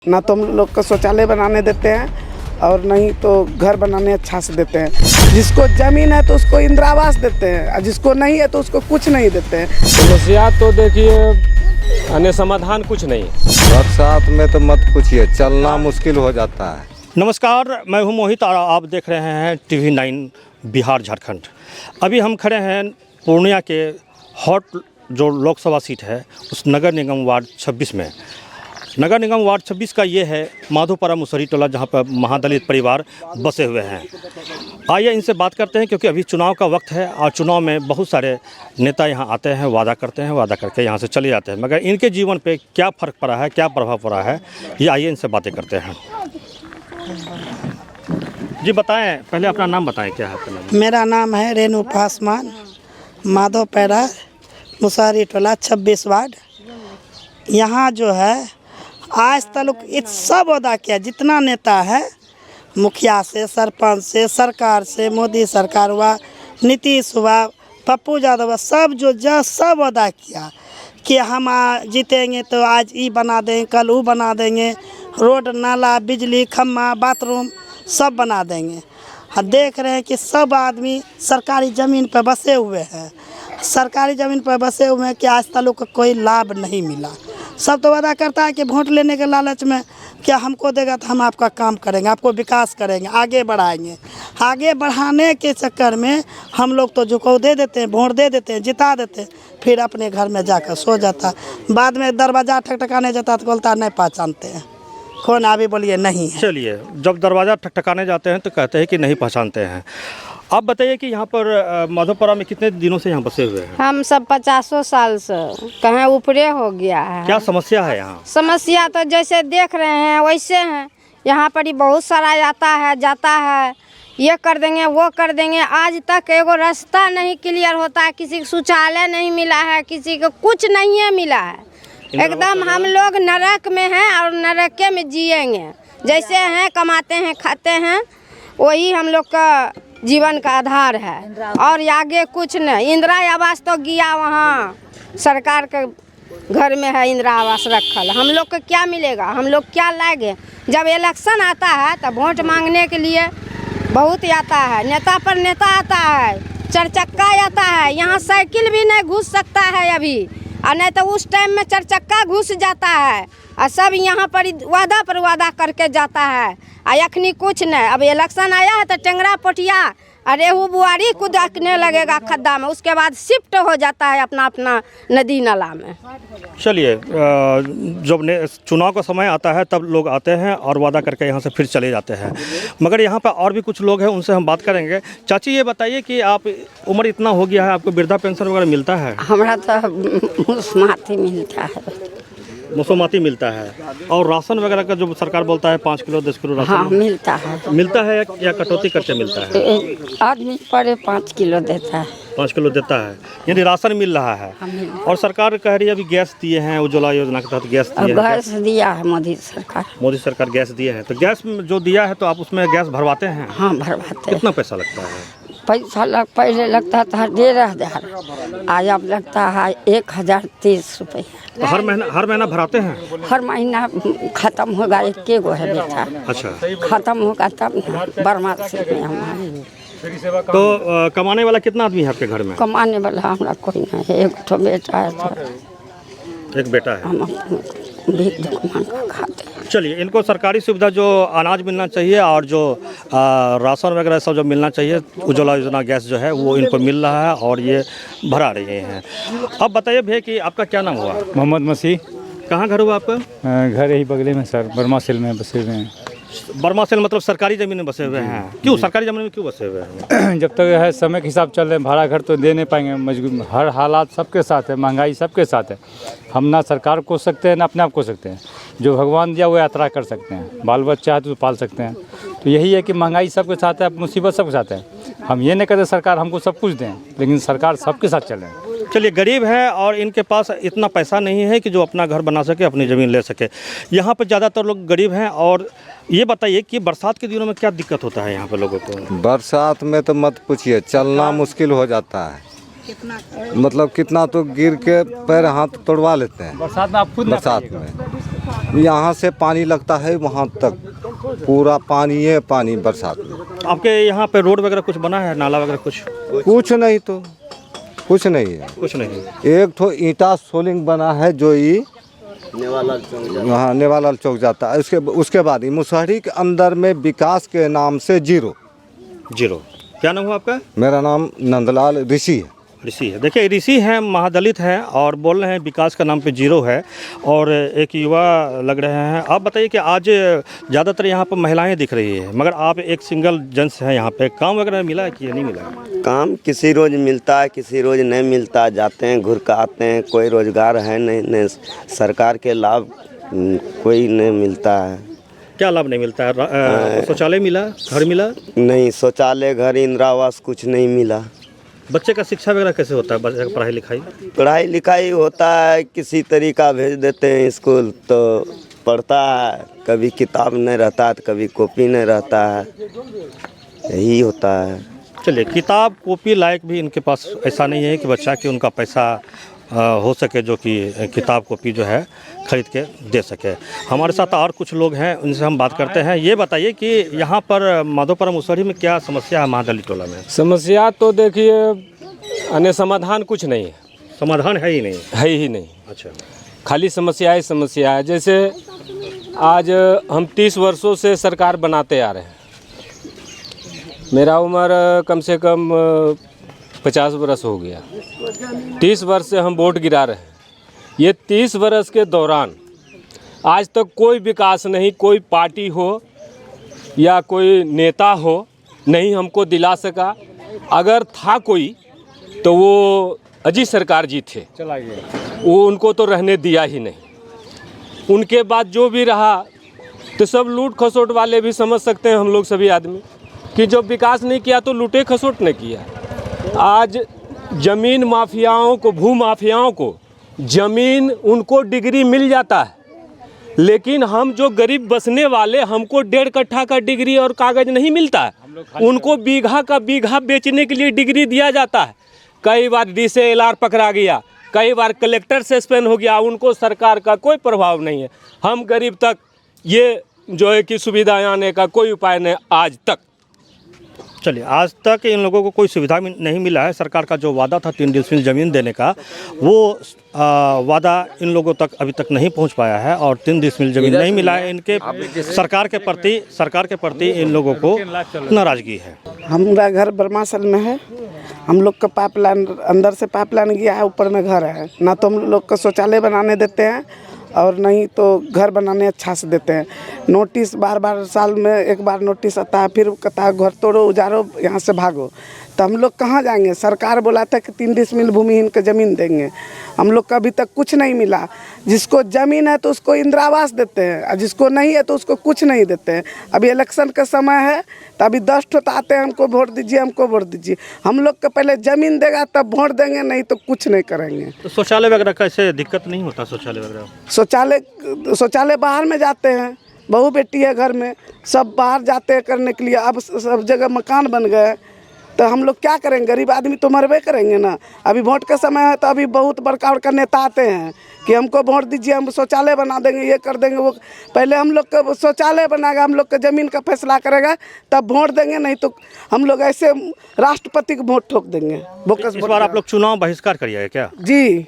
ना तो हम लोग को शौचालय बनाने देते हैं और नहीं तो घर बनाने अच्छा से देते हैं। जिसको ज़मीन है तो उसको इंदिरा आवास देते हैं और जिसको नहीं है तो उसको कुछ नहीं देते हैं। समस्या तो देखिए अन्य समाधान कुछ नहीं। बरसात में तो मत पूछिए, चलना मुश्किल हो जाता है। नमस्कार, मैं हूं मोहित और आप देख रहे हैं TV9 बिहार झारखंड। अभी हम खड़े हैं पूर्णिया के हॉट जो लोकसभा सीट है उस नगर निगम वार्ड 26 में। नगर निगम वार्ड 26 का ये है माधोपुरा मुसहरी टोला, जहाँ पर महादलित परिवार बसे हुए हैं। आइए इनसे बात करते हैं, क्योंकि अभी चुनाव का वक्त है और चुनाव में बहुत सारे नेता यहाँ आते हैं, वादा करते हैं, वादा करके यहाँ से चले जाते हैं, मगर इनके जीवन पे क्या फ़र्क पड़ा है, क्या प्रभाव पड़ा है, ये आइए इनसे बातें करते हैं। जी बताएं, पहले अपना नाम बताएं, क्या है आपका नाम? मेरा नाम है रेणु पासवान, माधोपुरा मुसहरी टोला 26 वार्ड। यहाँ जो है आज तक इत सब वादा किया, जितना नेता है, मुखिया से, सरपंच से, सरकार से, मोदी सरकार हुआ, नीतीश हुआ, पप्पू यादव हुआ, सब सब वादा किया कि हम जीतेंगे तो आज ये बना देंगे, कल वो बना देंगे, रोड नाला बिजली खम्मा बाथरूम सब बना देंगे। देख रहे हैं कि सब आदमी सरकारी ज़मीन पर बसे हुए हैं। सरकारी ज़मीन पर बसे हुए हैं कि आज तक को कोई लाभ नहीं मिला। सब तो वादा करता है कि वोट लेने के लालच में क्या हमको देगा तो हम आपका काम करेंगे, आपको विकास करेंगे, आगे बढ़ाएंगे। आगे बढ़ाने के चक्कर में हम लोग तो झुकाव दे देते हैं, वोट दे देते हैं, जिता देते हैं, फिर अपने घर में जाकर सो जाता। बाद में दरवाज़ा ठकठकाने जाता तो बोलता नहीं पहचानते हैं, कौन अभी बोलिए नहीं है। चलिए, जब दरवाज़ा ठकठकाने जाते हैं तो कहते हैं कि नहीं पहचानते हैं। आप बताइए कि यहाँ पर माधोपुरा में कितने दिनों से यहाँ बसे हुए हैं? हम सब 50 साल से कहीं ऊपरे हो गया है। क्या समस्या है यहाँ? समस्या तो जैसे देख रहे हैं वैसे हैं। यहाँ पर ही बहुत सारा आता है जाता है, ये कर देंगे वो कर देंगे। आज तक एगो रास्ता नहीं क्लियर होता है, किसी को शौचालय नहीं मिला है, किसी को कुछ नहीं है मिला है। एकदम हम लोग नरक में हैं और नरक में जिएंगे। जैसे हैं, कमाते हैं, खाते हैं, वही हम लोग का जीवन का आधार है और आगे कुछ नहीं। इंदिरा आवास तो गया, वहाँ सरकार के घर में है इंदिरा आवास रखल। हम लोग को क्या मिलेगा, हम लोग क्या लाएंगे? जब इलेक्शन आता है तब वोट मांगने के लिए बहुत आता है, नेता पर नेता आता है, चरचक्का आता है। यहाँ साइकिल भी नहीं घुस सकता है अभी, और नहीं तो उस टाइम में चरचक्का घुस जाता है और सब यहाँ पर वादा करके जाता है। अखनी कुछ नहीं। अब इलेक्शन आया है तो टेंगरा पोटिया और रेहू बुआरी कूदने लगेगा खड्डा में, उसके बाद शिफ्ट हो जाता है अपना अपना नदी नाला में। चलिए, जब चुनाव का समय आता है तब लोग आते हैं और वादा करके यहाँ से फिर चले जाते हैं, मगर यहाँ पर और भी कुछ लोग हैं, उनसे हम बात करेंगे। चाची, ये बताइए कि आप उम्र इतना हो गया है, आपको वृद्धा पेंशन वगैरह मिलता है? हमारा तो मुस्माती मिलता है। मुसोमाती मिलता है, और राशन वगैरह का जो सरकार बोलता है 5 किलो 10 किलो राशन? हाँ, मिलता है या कटौती करके मिलता है? आदमी पर 5 किलो देता है। 5 किलो देता है, यानी राशन मिल रहा है। और सरकार कह रही है अभी गैस दिए हैं, उज्ज्वला योजना के तहत गैस दिए हैं। गैस दिया है मोदी सरकार गैस दिए हैं, तो गैस जो दिया है तो आप उसमें गैस भरवाते हैं? हाँ, भरवाते हैं। कितना पैसा लगता है? पैसा पहले लगता था 1,500, आज अब लगता है 1,030 रुपये। तो हर महीना भराते हैं? हर महीना खत्म होगा, एक गो है बेटा। अच्छा, खत्म होगा तब बरमासी में हम। तो कमाने वाला कितना आदमी है आपके घर में? कमाने वाला हमारा कोई नहीं है, एक तो बेटा है, तो एक बेटा है। हम भीख मांग कर खाते हैं। चलिए, इनको सरकारी सुविधा जो अनाज मिलना चाहिए और जो राशन वगैरह सब जो मिलना चाहिए, उज्ज्वला योजना गैस जो है वो इनको मिल रहा है और ये भरा रहे हैं। अब बताइए भैया कि आपका क्या नाम हुआ? मोहम्मद मसीह। कहाँ घर हुआ आपका? घर यही बगले में सर, बर्मा सेल में बसे हुए हैं। बर्मा सेल मतलब सरकारी ज़मीन में बसे हुए हैं? क्यों सरकारी ज़मीन में क्यों बसे हुए हैं? जब तक है समय के हिसाब चल रहे हैं, भाड़ा घर तो दे नहीं पाएंगे, मजबूर। हर हालात सबके साथ है, महंगाई सबके साथ है। हम ना सरकार को सकते हैं ना अपने आप को सकते हैं। जो भगवान दिया वो यात्रा कर सकते हैं, बाल बच्चा है तो पाल सकते हैं। तो यही है कि महंगाई सबके साथ है, मुसीबत सबके साथ है। हम ये नहीं कहते सरकार हमको सब कुछ दें, लेकिन सरकार सबके साथ चले। चलिए, गरीब है और इनके पास इतना पैसा नहीं है कि जो अपना घर बना सके, अपनी ज़मीन ले सके। यहाँ पर ज़्यादातर लोग गरीब हैं। और ये बताइए कि बरसात के दिनों में क्या दिक्कत होता है यहाँ पर लोगों को? बरसात में तो मत पूछिए, चलना मुश्किल हो जाता है। मतलब कितना तो गिर के पैर हाथ तोड़वा लेते हैं बरसात में। आप खुद बरसात में यहाँ से पानी लगता है वहाँ तक, पूरा पानी है, पानी बरसात में। आपके यहाँ पे रोड वगैरह कुछ बना है, नाला वगैरह कुछ? कुछ नहीं, तो कुछ नहीं है। कुछ नहीं। एक तो ईंटा सोलिंग बना है जो ये हाँ नेवालाल चौक जाता है, उसके बाद ही मुसहरी के अंदर में विकास के नाम से जीरो। क्या नाम हुआ आपका? मेरा नाम नंदलाल ऋषि है। ऋषि है। देखिए ऋषि हैं, महादलित हैं और बोल रहे हैं विकास का नाम पे जीरो है और एक युवा लग रहे हैं। आप बताइए कि आज ज़्यादातर यहाँ पर महिलाएं दिख रही है, मगर आप एक सिंगल जेंट्स हैं यहाँ पे, काम वगैरह मिला है कि नहीं मिला? काम किसी रोज़ मिलता है, किसी रोज़ नहीं मिलता। जाते हैं घुर के आते हैं, कोई रोज़गार है नहीं, सरकार के लाभ कोई नहीं मिलता है। क्या लाभ नहीं मिलता है? शौचालय मिला, घर मिला? नहीं, शौचालय, घर, इंदिरा आवास कुछ नहीं मिला। बच्चे का शिक्षा वगैरह कैसे होता है? बच्चे का पढ़ाई लिखाई होता है, किसी तरीका भेज देते हैं स्कूल तो पढ़ता है। कभी किताब नहीं रहता है तो कभी कॉपी नहीं रहता है, यही होता है। चलिए, किताब कॉपी लायक भी इनके पास ऐसा नहीं है कि बच्चा कि उनका पैसा हो सके जो कि किताब कॉपी जो है खरीद के दे सके। हमारे साथ और कुछ लोग हैं, उनसे हम बात करते हैं। ये बताइए कि यहाँ पर माधोपुर मुसहरी में क्या समस्या है? महादलित टोला में समस्या तो देखिए अन्य समाधान कुछ नहीं है। समाधान है ही नहीं? है ही नहीं। अच्छा, खाली समस्या है। जैसे आज हम 30 वर्षों से सरकार बनाते आ रहे हैं। मेरा उम्र कम से कम 50 वर्ष हो गया। 30 वर्ष से हम वोट गिरा रहे हैं। ये 30 वर्ष के दौरान आज तक कोई विकास नहीं, कोई पार्टी हो या कोई नेता हो नहीं हमको दिला सका। अगर था कोई तो वो अजीत सरकार जी थे, चला गया। वो उनको तो रहने दिया ही नहीं। उनके बाद जो भी रहा तो सब लूट खसोट वाले भी समझ सकते हैं हम लोग सभी आदमी कि जब विकास नहीं किया तो लूटे खसोट ने किया। आज ज़मीन माफियाओं को, भू माफियाओं को ज़मीन उनको डिग्री मिल जाता है, लेकिन हम जो गरीब बसने वाले हमको 1.5 कट्ठा का डिग्री और कागज़ नहीं मिलता है। उनको बीघा का बीघा बेचने के लिए डिग्री दिया जाता है। कई बार DCLR पकड़ा गया, कई बार कलेक्टर सस्पेंड हो गया, उनको सरकार का कोई प्रभाव नहीं है। हम गरीब तक ये जो है कि सुविधाएं आने का कोई उपाय नहीं आज तक। चलिए, आज तक इन लोगों को कोई सुविधा नहीं मिला है। सरकार का जो वादा था 3 डिसमिल ज़मीन देने का, वो वादा इन लोगों तक अभी तक नहीं पहुंच पाया है और 3 डिसमिल ज़मीन नहीं मिला है। इनके सरकार के प्रति इन लोगों को नाराज़गी है। हमारा घर बर्मासल में है। हम लोग का पाइपलाइन अंदर से पाइपलाइन गया है, ऊपर में घर है। ना तो हम लोग का शौचालय बनाने देते हैं और नहीं तो घर बनाने अच्छा से देते हैं। नोटिस बार साल में एक बार नोटिस आता है, फिर कहता है घर तोड़ो, उजारो, यहाँ से भागो। तो हम लोग कहाँ जाएंगे? सरकार बोला था कि 3 डिसमिल भूमिहीन को ज़मीन देंगे। हम लोग का अभी तक कुछ नहीं मिला। जिसको ज़मीन है तो उसको इंदिरा आवास देते हैं और जिसको नहीं है तो उसको कुछ नहीं देते हैं। अभी इलेक्शन का समय है तो अभी 10 ठो आते हैं, हमको वोट दीजिए, हमको वोट दीजिए। हम लोग को पहले ज़मीन देगा तब वोट देंगे, नहीं तो कुछ नहीं करेंगे। तो शौचालय वगैरह कैसे दिक्कत नहीं होता? शौचालय बाहर में जाते हैं, बहू बेटी है घर में, सब बाहर जाते हैं करने के लिए। अब सब जगह मकान बन गए तो हम लोग क्या करेंगे? गरीब आदमी तो मरबे करेंगे ना। अभी वोट का समय है तो अभी बहुत बड़का नेता आते हैं कि हमको वोट दीजिए, हम शौचालय बना देंगे, ये कर देंगे, वो। पहले हम लोग का शौचालय बनाएगा, हम लोग का ज़मीन का फैसला करेगा, तब वोट देंगे, नहीं तो हम लोग ऐसे राष्ट्रपति को वोट ठोक देंगे। इस बार आप लोग चुनाव बहिष्कार करिएगा क्या? जी।